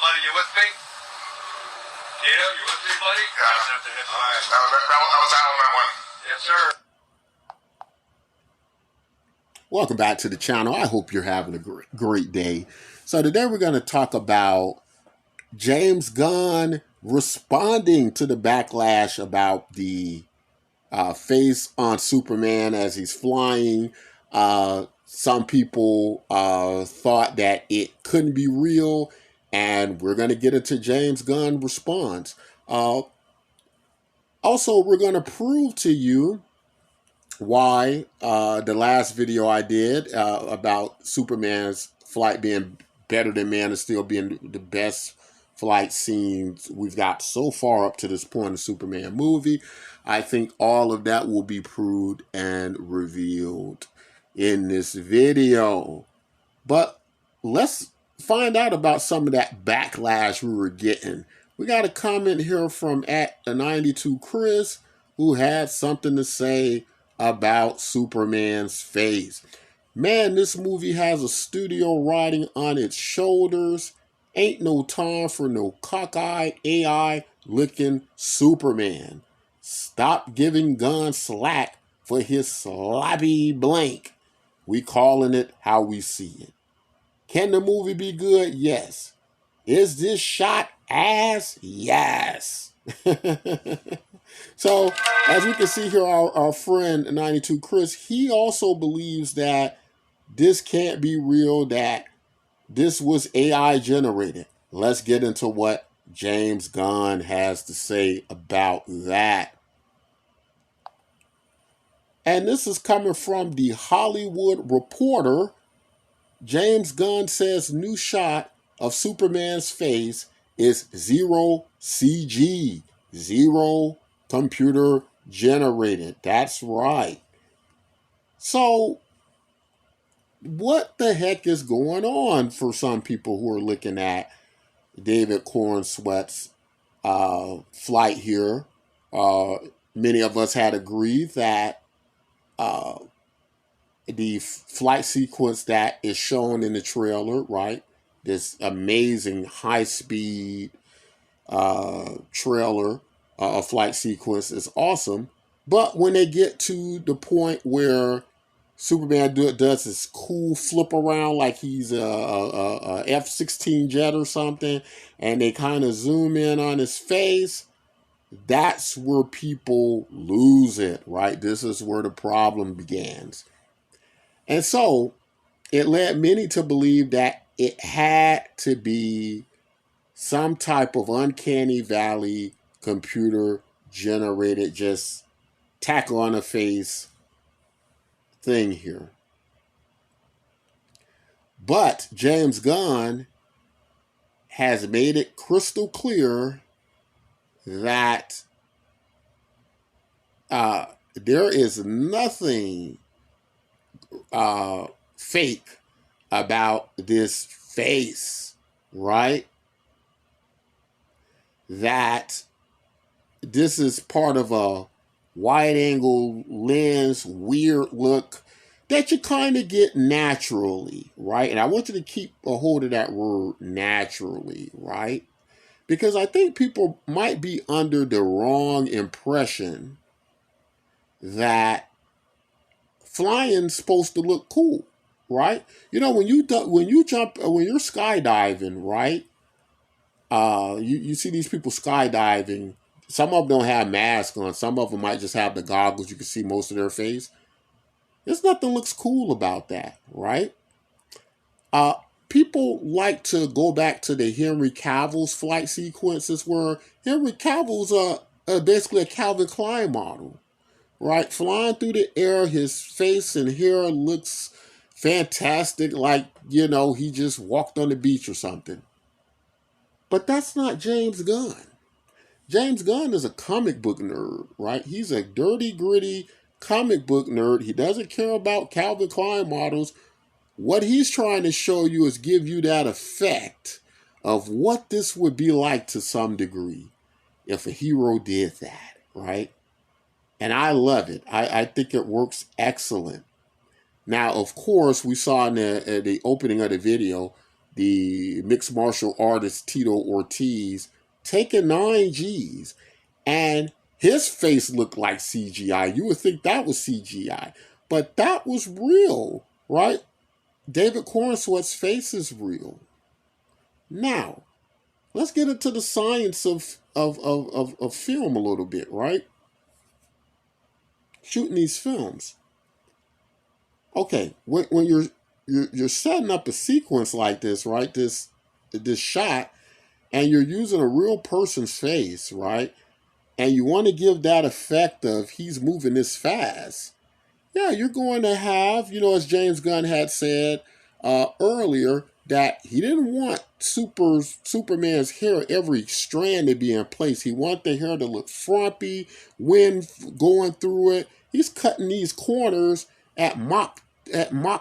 buddy, you with me? Tito, you with me, buddy? Yeah. All right. That was out on that one. Yes, sir. Welcome back to the channel. I hope you're having a great day. So today we're going to talk about James Gunn responding to the backlash about the face on Superman as he's flying. Some people thought that it couldn't be real, and we're going to get into James Gunn response. Also, we're going to prove to you why the last video I did about Superman's flight being better than Man of Steel being the best flight scenes we've got so far up to this point in the Superman movie. I think all of that will be proved and revealed in this video. But let's find out about some of that backlash we were getting. We got a comment here from @92Chris who had something to say about Superman's face. Man, this movie has a studio riding on its shoulders. Ain't no time for no cockeyed AI looking Superman. Stop giving Gunn slack for his sloppy blank. We calling it how we see it. Can the movie be good? Yes. Is this shot ass? Yes. So, as we can see here, our friend 92Chris, he also believes that this can't be real, that this was AI generated. Let's get into what James Gunn has to say about that. And this is coming from the Hollywood Reporter. James Gunn says new shot of Superman's face is zero CG, zero computer generated. That's right. So what the heck is going on for some people who are looking at David Cornsweet's flight here? Many of us had agreed that the flight sequence that is shown in the trailer, right? This amazing high-speed trailer flight sequence is awesome. But when they get to the point where Superman does this cool flip around like he's a F-16 jet or something, and they kind of zoom in on his face, that's where people lose it, right? This is where the problem begins. And so it led many to believe that it had to be some type of uncanny valley computer generated, just tack on a face thing here. But James Gunn has made it crystal clear that there is nothing fake about this face, right? That this is part of a wide-angle lens, weird look that you kind of get naturally, right? And I want you to keep a hold of that word, naturally, right? Because I think people might be under the wrong impression that flying's supposed to look cool, right? You know, when you're skydiving, right? You see these people skydiving. Some of them don't have masks on. Some of them might just have the goggles. You can see most of their face. There's nothing looks cool about that, right? People like to go back to the Henry Cavill's flight sequences where Henry Cavill's basically a Calvin Klein model, right? Flying through the air, his face and hair looks fantastic, like, you know, he just walked on the beach or something. But that's not James Gunn. James Gunn is a comic book nerd, right? He's a dirty, gritty comic book nerd. He doesn't care about Calvin Klein models. What he's trying to show you is give you that effect of what this would be like to some degree if a hero did that, right? And I love it. I think it works excellent. Now, of course, we saw in the opening of the video, the mixed martial artist Tito Ortiz taking 9 Gs, and his face looked like CGI. You would think that was CGI, but that was real, right? David Cornsweat's face is real. Now, let's get into the science of film a little bit, right? Shooting these films. Okay, when you're setting up a sequence like this, right? This shot, and you're using a real person's face, right? And you want to give that effect of he's moving this fast. Yeah, you're going to have, as James Gunn had said earlier, that he didn't want Superman's hair, every strand to be in place. He wanted the hair to look frumpy, wind going through it. He's cutting these corners at Mach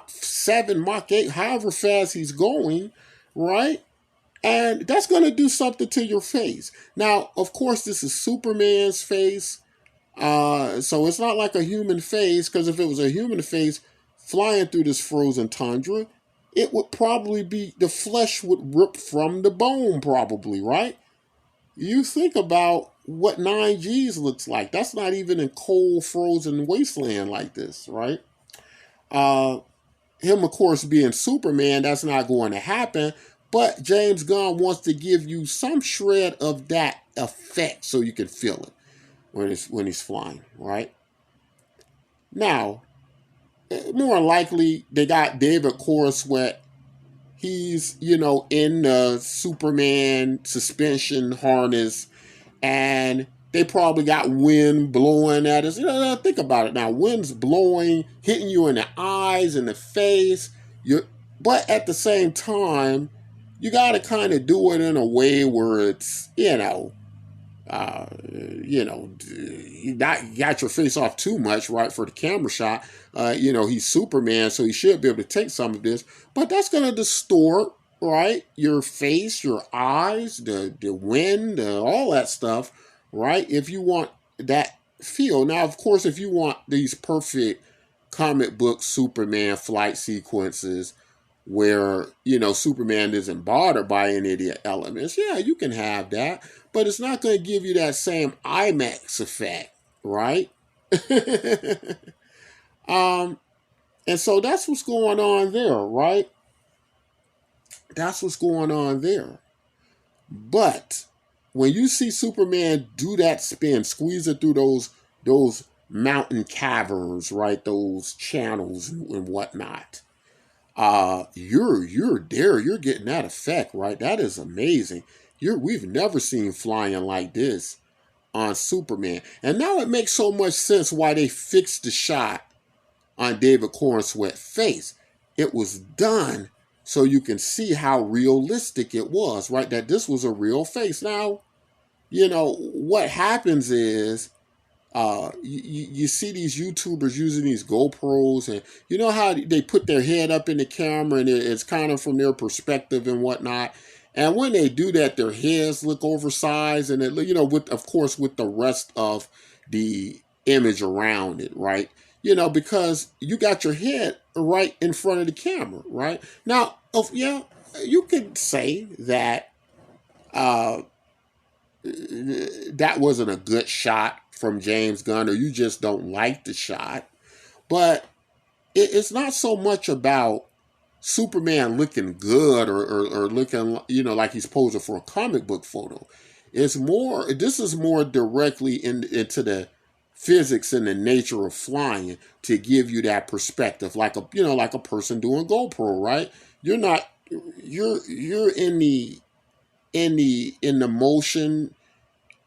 7, Mach 8, however fast he's going, right? And that's going to do something to your face. Now, of course, this is Superman's face. So it's not like a human face, because if it was a human face flying through this frozen tundra, it would probably be, the flesh would rip from the bone probably, right? You think about what 9Gs looks like. That's not even in cold, frozen wasteland like this, right? Him, of course, being Superman, that's not going to happen. But James Gunn wants to give you some shred of that effect so you can feel it when he's flying, right? Now, more likely, they got David Cornsweat. He's, in the Superman suspension harness, and they probably got wind blowing at us. Think about it now. Wind's blowing, hitting you in the eyes and the face. But at the same time, you got to kind of do it in a way where it's, you got your face off too much, right, for the camera shot. He's Superman, so he should be able to take some of this, but that's going to distort, right, your face, your eyes, the wind, all that stuff, right, if you want that feel. Now, of course, if you want these perfect comic book Superman flight sequences where, Superman isn't bothered by any of the elements, yeah, you can have that, but it's not going to give you that same IMAX effect, right? And so that's what's going on there, right? That's what's going on there. But when you see Superman do that spin, squeeze it through those mountain caverns, right? Those channels and whatnot. You're there. You're getting that effect, right? That is amazing. We've never seen flying like this on Superman. And now it makes so much sense why they fixed the shot on David Cornsweat's face. It was done so you can see how realistic it was, right? That this was a real face. Now, what happens is you see these YouTubers using these GoPros, and you know how they put their head up in the camera and it's kind of from their perspective and whatnot. And when they do that, their heads look oversized, and with the rest of the image around it, right? Because you got your head right in front of the camera, right? Now, you could say that that wasn't a good shot from James Gunn, or you just don't like the shot. But it's not so much about Superman looking good or looking, like he's posing for a comic book photo. This is more directly into the physics and the nature of flying to give you that perspective, like a person doing GoPro, right? You're in the motion,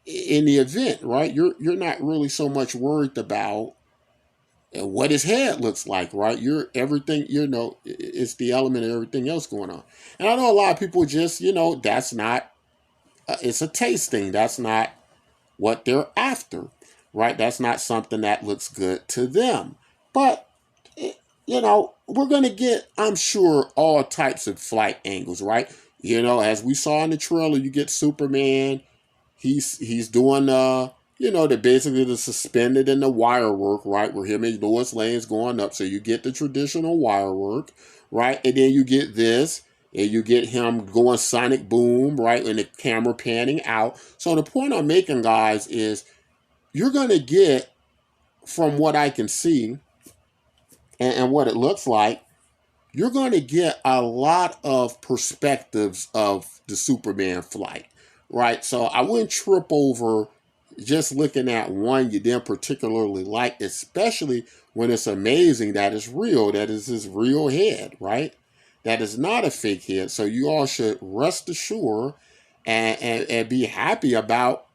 in the event, right? You're not really so much worried about what his head looks like, right? It's the element of everything else going on. And I know a lot of people just, that's not, it's a taste thing. That's not what they're after, right? That's not something that looks good to them. But, we're going to get, I'm sure, all types of flight angles, right? As we saw in the trailer, you get Superman. He's doing, basically the suspended and the wire work, right? Where him and Lois Lane's going up. So you get the traditional wire work, right? And then you get this. And you get him going sonic boom, right? And the camera panning out. So the point I'm making, guys, is you're going to get, from what I can see and what it looks like, you're going to get a lot of perspectives of the Superman flight, right? So I wouldn't trip over just looking at one you didn't particularly like, especially when it's amazing that it's real, that is his real head, right? That is not a fake head. So you all should rest assured and be happy about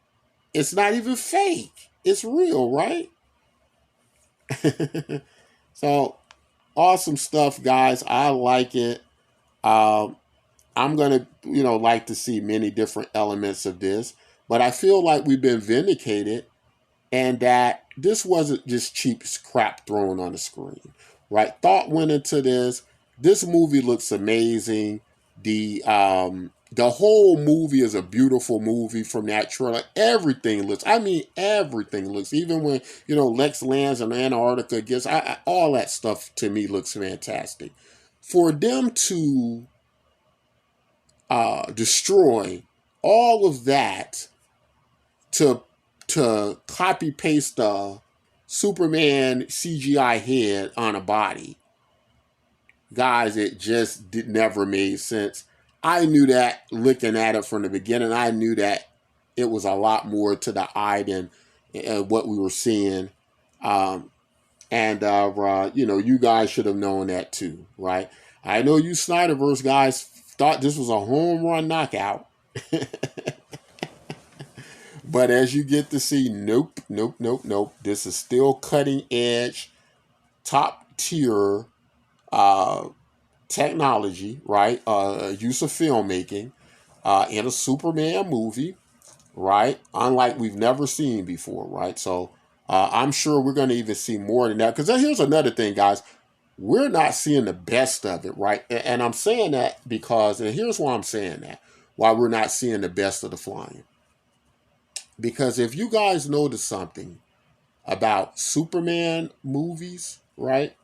it's not even fake. It's real, right? So awesome stuff, guys. I like it. Um, I'm gonna, like to see many different elements of this, but I feel like we've been vindicated, and that this wasn't just cheap crap thrown on the screen, right? Thought went into this. This movie looks amazing. The whole movie is a beautiful movie from that trailer. Everything looks, I mean, everything looks, even when, Lex lands in Antarctica, gets, all that stuff to me looks fantastic. For them to destroy all of that to copy paste a Superman CGI head on a body, guys, it just never made sense. I knew that looking at it from the beginning. I knew that it was a lot more to the eye than what we were seeing. You guys should have known that too, right? I know you Snyderverse guys thought this was a home run knockout. But as you get to see, nope. This is still cutting edge, top tier technology, right? Use of filmmaking in a Superman movie, right? Unlike we've never seen before, right? So I'm sure we're going to even see more than that. Because here's another thing, guys. We're not seeing the best of it, right? And I'm saying that because, and here's why I'm saying that, why we're not seeing the best of the flying. Because if you guys notice something about Superman movies, right?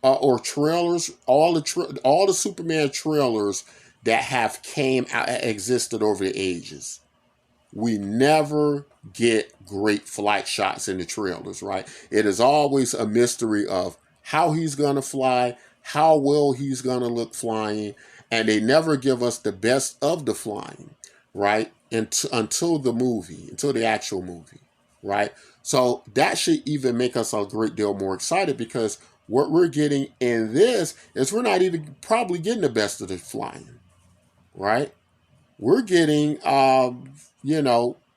Or trailers, all the Superman trailers that have came out existed over the ages, we never get great flight shots in the trailers, right? It is always a mystery of how he's going to fly, how well he's going to look flying, and they never give us the best of the flying, right? Until the actual movie, right? So that should even make us a great deal more excited, because what we're getting in this is we're not even probably getting the best of the flying, right? We're getting,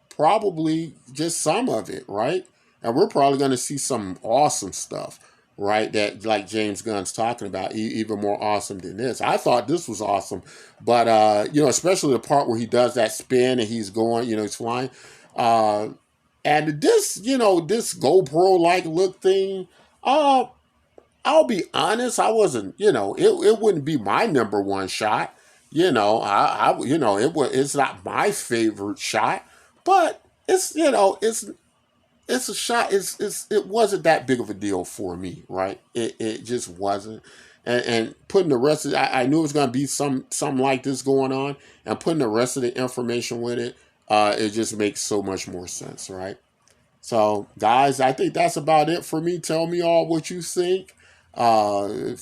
probably just some of it, right? And we're probably going to see some awesome stuff, right? That, like James Gunn's talking about, even more awesome than this. I thought this was awesome, but, especially the part where he does that spin and he's going, he's flying. And this, this GoPro-like look thing, I'll be honest, I wasn't, it wouldn't be my number one shot. It's not my favorite shot, but it's a shot. It wasn't that big of a deal for me, right? It just wasn't. And putting the rest of I knew it was going to be something like this going on, and putting the rest of the information with it, it just makes so much more sense, right? So, guys, I think that's about it for me. Tell me all what you think. And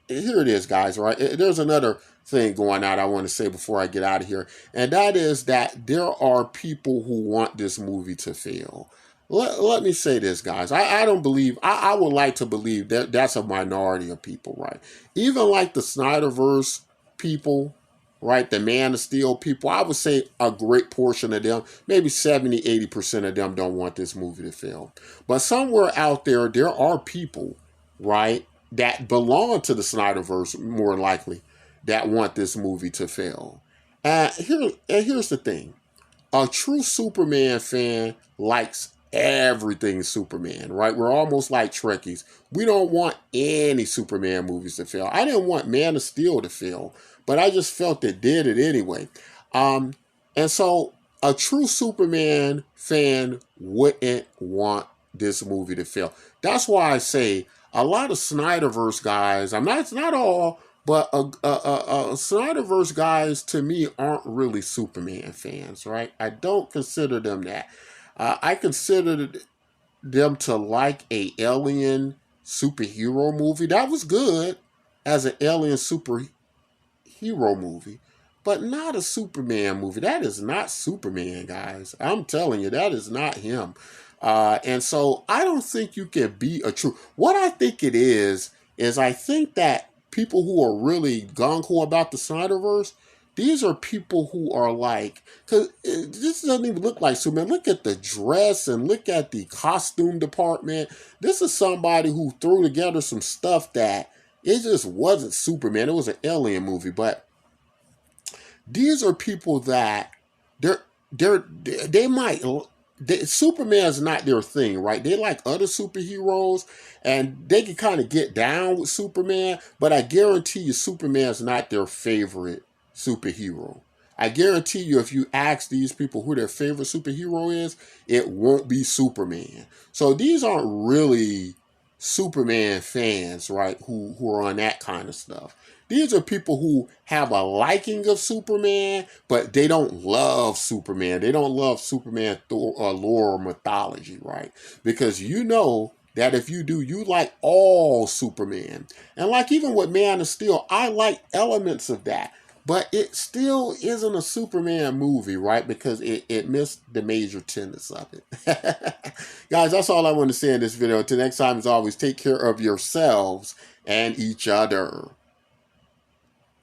here it is, guys, right? There's another thing going out I want to say before I get out of here, and that is that there are people who want this movie to fail. Let me say this, guys. I don't believe, I would like to believe that that's a minority of people, right? Even like the Snyderverse people, right? The Man of Steel people, I would say a great portion of them, maybe 70-80% of them don't want this movie to fail. But somewhere out there, there are people, right, that belong to the Snyderverse, more likely, that want this movie to fail. Here's the thing. A true Superman fan likes everything Superman, right? We're almost like Trekkies. We don't want any Superman movies to fail. I didn't want Man of Steel to fail, but I just felt it did it anyway. And so a true Superman fan wouldn't want this movie to fail. That's why I say a lot of Snyderverse guys, it's not all, But Snyderverse guys, to me, aren't really Superman fans, right? I don't consider them that. I consider them to like a alien superhero movie. That was good as an alien superhero movie, but not a Superman movie. That is not Superman, guys. I'm telling you, that is not him. And so I don't think you can be a true. What I think it is I think that people who are really gung ho about the Snyderverse, these are people who are like, because this doesn't even look like Superman. Look at the dress and look at the costume department. This is somebody who threw together some stuff that it just wasn't Superman. It was an alien movie, but these are people that they're they might Superman's not their thing, right? They like other superheroes and they can kind of get down with Superman, but I guarantee you Superman's not their favorite superhero. I guarantee you if you ask these people who their favorite superhero is, it won't be Superman. So these aren't really Superman fans, right? Who are on that kind of stuff. These are people who have a liking of Superman, but they don't love Superman. They don't love Superman lore or mythology, right? Because you know that if you do, you like all Superman. And like even with Man of Steel, I like elements of that. But it still isn't a Superman movie, right? Because it missed the major tenets of it. Guys, that's all I want to say in this video. Until next time, as always, take care of yourselves and each other.